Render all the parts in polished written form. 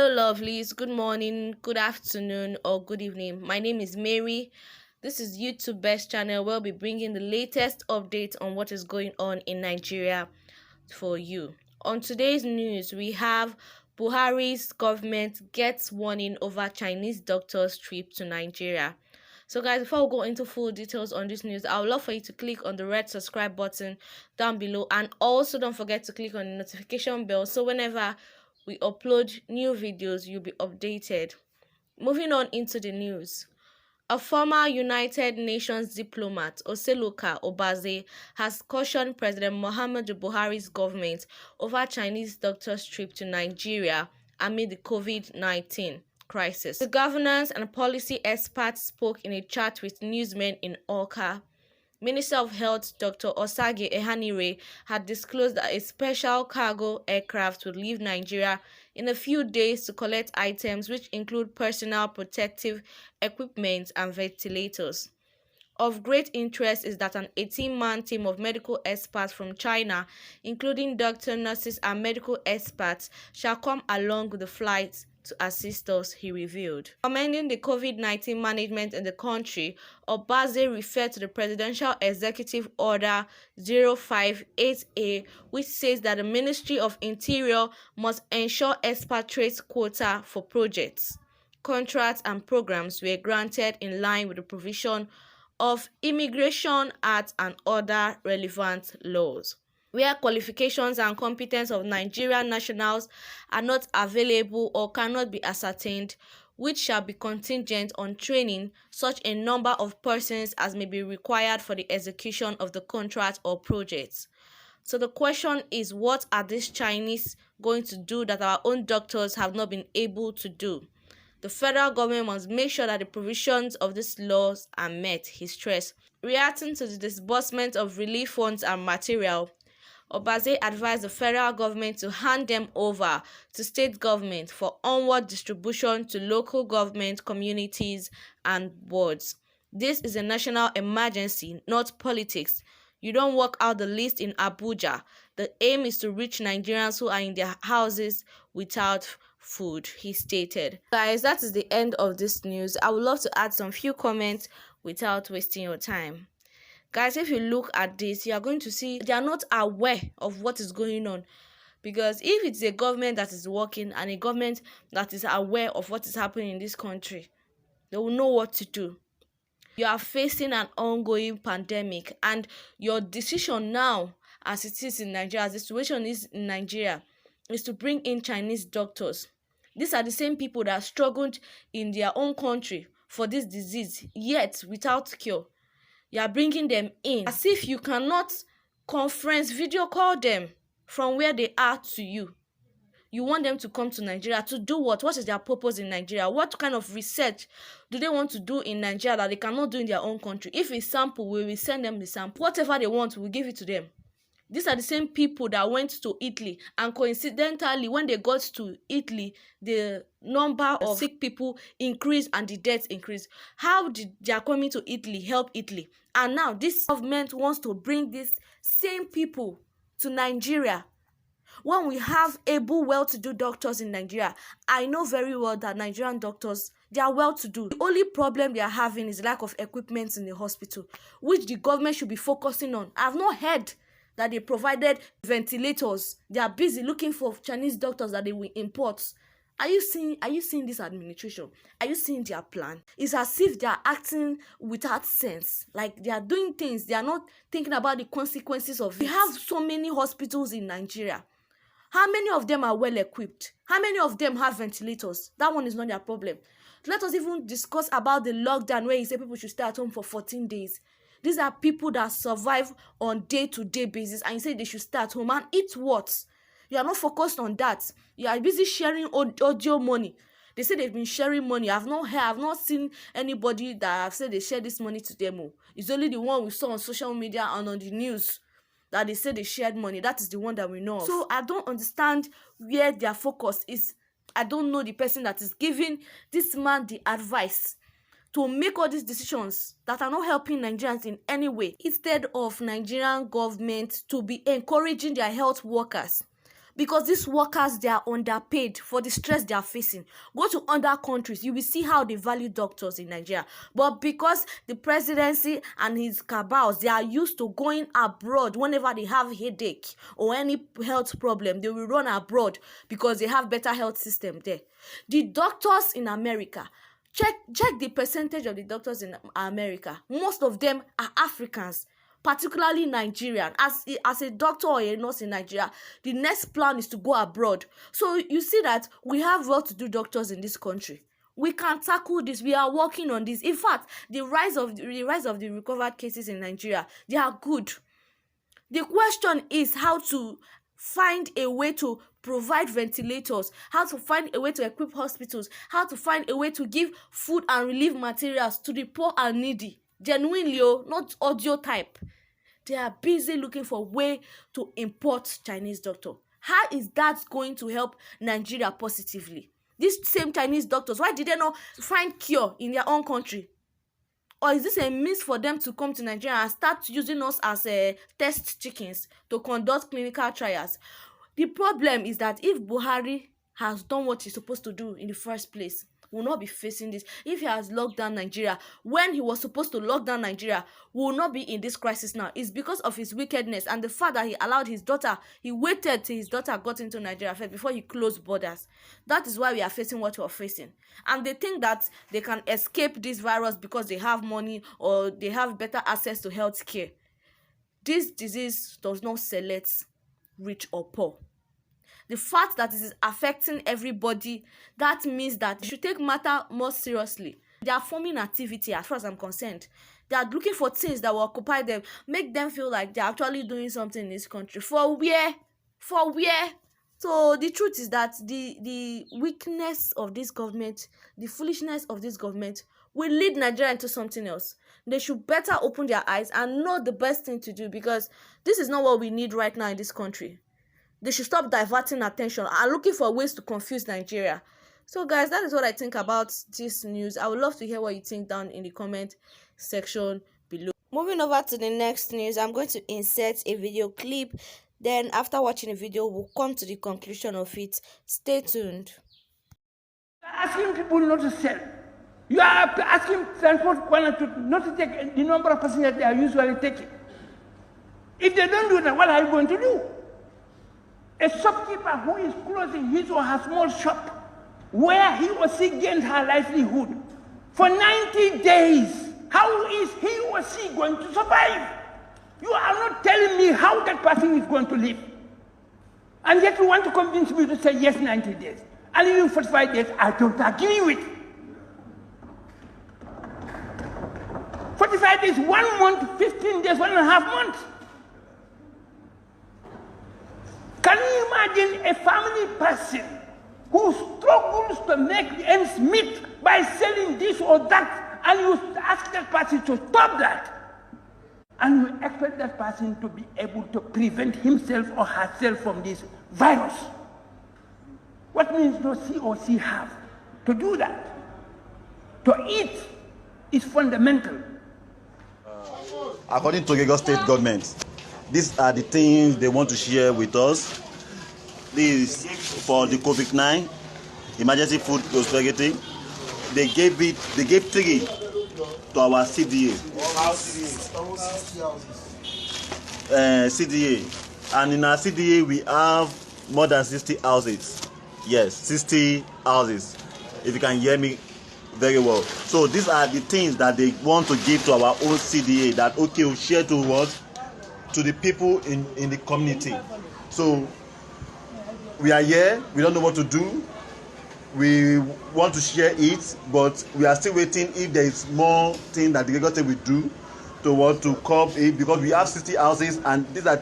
Hello, lovelies. Good morning, good afternoon, or good evening. My name is Mary. This is YouTube Best Channel where we'll be bringing the latest updates on what is going on in Nigeria for you. On today's news, we have Buhari's government gets warning over Chinese doctor's trip to Nigeria. So guys, before we go into full details on this news, I would love for you to click on the red subscribe button down below, and also don't forget to click on the notification bell so whenever we upload new videos, you'll be updated. Moving on into the news. A former United Nations diplomat, Oseloka Obaze, has cautioned President Muhammadu Buhari's government over Chinese doctor's trip to Nigeria amid the COVID-19 crisis. The governance and policy experts spoke in a chat with newsmen in Awka. Minister of Health Dr. Osage Ehanire had disclosed that a special cargo aircraft would leave Nigeria in a few days to collect items which include personal protective equipment and ventilators. Of great interest is that an 18-man team of medical experts from China, including doctors, nurses, and medical experts, shall come along with the flight to assist us, he revealed. Commending the COVID-19 management in the country, Obaze referred to the Presidential Executive Order 058A, which says that the Ministry of Interior must ensure expatriate quota for projects, contracts, and programs were granted in line with the provision of Immigration Act and other relevant laws. Where qualifications and competence of Nigerian nationals are not available or cannot be ascertained, which shall be contingent on training such a number of persons as may be required for the execution of the contract or project. So the question is, what are these Chinese going to do that our own doctors have not been able to do? The federal government must make sure that the provisions of these laws are met, he stressed. Reacting to the disbursement of relief funds and material, Obaze advised the federal government to hand them over to state government for onward distribution to local government, communities, and boards. This is a national emergency, not politics. You don't work out the list in Abuja. The aim is to reach Nigerians who are in their houses without food, he stated. Guys, that is the end of this news. I would love to add some few comments without wasting your time. Guys, if you look at this, you are going to see they are not aware of what is going on. Because if it's a government that is working and a government that is aware of what is happening in this country, they will know what to do. You are facing an ongoing pandemic, and your decision now, as it is in Nigeria, as the situation is in Nigeria, is to bring in Chinese doctors. These are the same people that struggled in their own country for this disease, yet without cure. You are bringing them in as if you cannot conference video call them from where they are to you. You want them to come to Nigeria to do what? What is their purpose in Nigeria? What kind of research do they want to do in Nigeria that they cannot do in their own country? If it's sample, we will send them the sample. Whatever they want, we'll give it to them. These are the same people that went to Italy, and coincidentally, when they got to Italy, the number of sick people increased and the deaths increased. How did their coming to Italy help Italy? And now this government wants to bring these same people to Nigeria. When we have able, well-to-do doctors in Nigeria, I know very well that Nigerian doctors, they are well-to-do. The only problem they are having is lack of equipment in the hospital, which the government should be focusing on. I have not heard that they provided ventilators. They are busy looking for Chinese doctors that they will import. Are you seeing this administration? Are you seeing their plan? It's as if they are acting without sense. Like they are doing things, they are not thinking about the consequences of it. We have so many hospitals in Nigeria. How many of them are well equipped? How many of them have ventilators? That one is not their problem. Let us even discuss about the lockdown where you say people should stay at home for 14 days. These are people that survive on day-to-day basis, and you say they should stay at home and eat what? You are not focused on that. You are busy sharing audio money. They say they've been sharing money. I've not seen anybody that have said they share this money to them. It's only the one we saw on social media and on the news that they say they shared money. That is the one that we know of. So I don't understand where their focus is. I don't know the person that is giving this man the advice to make all these decisions that are not helping Nigerians in any way, instead of Nigerian government to be encouraging their health workers. because these workers, they are underpaid for the stress they are facing. Go to other countries, you will see how they value doctors in Nigeria. But because the presidency and his cabals, they are used to going abroad whenever they have headache or any health problem, they will run abroad because they have better health system there. The doctors in America, check the percentage of the doctors in America. Most of them are Africans, particularly Nigerian. As a doctor or a nurse in Nigeria, the next plan is to go abroad. So you see that we have well-to-do doctors in this country. We can tackle this. We are working on this. In fact, the rise of the recovered cases in Nigeria, they are good. The question is how to find a way to provide ventilators, how to find a way to equip hospitals, how to find a way to give food and relief materials to the poor and needy. Genuinely, not audio type. They are busy looking for a way to import Chinese doctor. How is that going to help Nigeria positively? These same Chinese doctors, why did they not find cure in their own country? Or is this a means for them to come to Nigeria and start using us as test chickens to conduct clinical trials? The problem is that if Buhari has done what he's supposed to do in the first place, we will not be facing this. If he has locked down Nigeria when he was supposed to lock down Nigeria, we will not be in this crisis now. It's because of his wickedness and the fact that he allowed his daughter, he waited till his daughter got into Nigeria first before he closed borders. That is why we are facing what we are facing. And they think that they can escape this virus because they have money or they have better access to health care. This disease does not select rich or poor. The fact that it is affecting everybody, that means that they should take matter more seriously. They are forming activity as far as I'm concerned. They are looking for things that will occupy them, make them feel like they're actually doing something in this country. For where? For where? So the truth is that the weakness of this government, the foolishness of this government will lead Nigeria into something else. They should better open their eyes and know the best thing to do, because this is not what we need right now in this country. They should stop diverting attention and looking for ways to confuse Nigeria. So guys, that is what I think about this news. I would love to hear what you think down in the comment section below. Moving over to the next news, I'm going to insert a video clip. Then after watching the video, we'll come to the conclusion of it. Stay tuned. Asking people not to sell. You are asking transport not to take the number of passengers they are usually taking. If they don't do that, what are you going to do? A shopkeeper who is closing his or her small shop, where he or she gains her livelihood for 90 days, how is he or she going to survive? You are not telling me how that person is going to live. And yet you want to convince me to say yes, 90 days. And even 45 days, I don't agree with. 45 days, 1 month, 15 days, 1.5 months. Can you imagine a family person who struggles to make the ends meet by selling this or that, and you ask that person to stop that? And you expect that person to be able to prevent himself or herself from this virus. What means does he or she have to do that? To eat is fundamental. According to Lagos State government, these are the things they want to share with us. This for the COVID-19 emergency food prosperity. They gave 3 to our CDA. CDA, and in our CDA we have more than 60 houses. Yes, 60 houses. If you can hear me very well. So these are the things that they want to give to our own CDA. That okay, we'll share to us, to the people in the community. So we are here. We don't know what to do. We want to share it, but we are still waiting if there is more thing that the Lagos State will do to curb it, because we have 60 houses and these are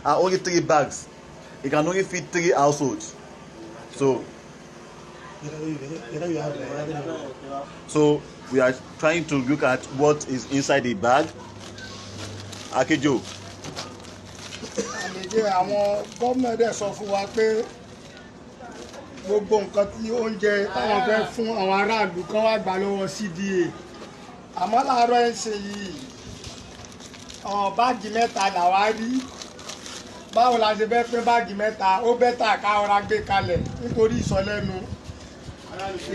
only 3 bags. It can only feed 3 households. So we are trying to look at what is inside the bag. Akejo. Àwọn gómìnà dẹ̀ sọ fún wa pé gbogbo nǹkan tí oúnjẹ táwọn fẹ́ fún àwọn aráàlú kan wá gbà lọ́wọ́ CDA. Àmọ́ láàárọ̀ ẹ̀ ń ṣe yìí, báàgì 3 làwa rí báwo la ṣe fẹ́ pín báàgì mẹ́ta ó bẹ́tà ká ọ̀rá gbé kalẹ̀ nítorí ìsọlẹ́nu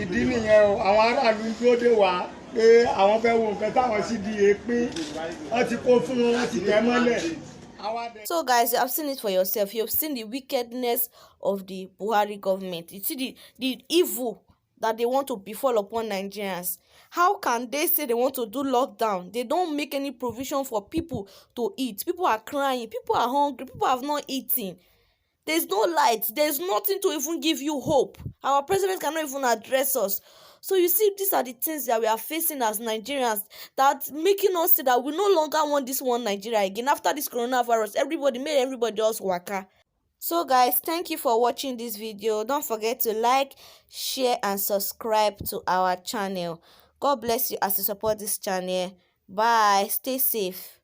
ìdí nìyẹn o àwọn aráàlú ń dúró dè wá pé àwọn fẹ́ wo nǹkan táwọn CDA pín wọ́n ti kó fún wọn wọ́n ti tẹ̀ mọ́lẹ̀. So guys, you have seen it for yourself. You have seen the wickedness of the Buhari government. You see the evil that they want to befall upon Nigerians. How can they say they want to do lockdown? They don't make any provision for people to eat. People are crying. People are hungry. People have not eaten. There's no light. There's nothing to even give you hope. Our president cannot even address us. So you see, these are the things that we are facing as Nigerians that making us say that we no longer want this one Nigeria again. After this coronavirus, everybody else waka. So guys, thank you for watching this video. Don't forget to like, share and subscribe to our channel. God bless you as you support this channel. Bye. Stay safe.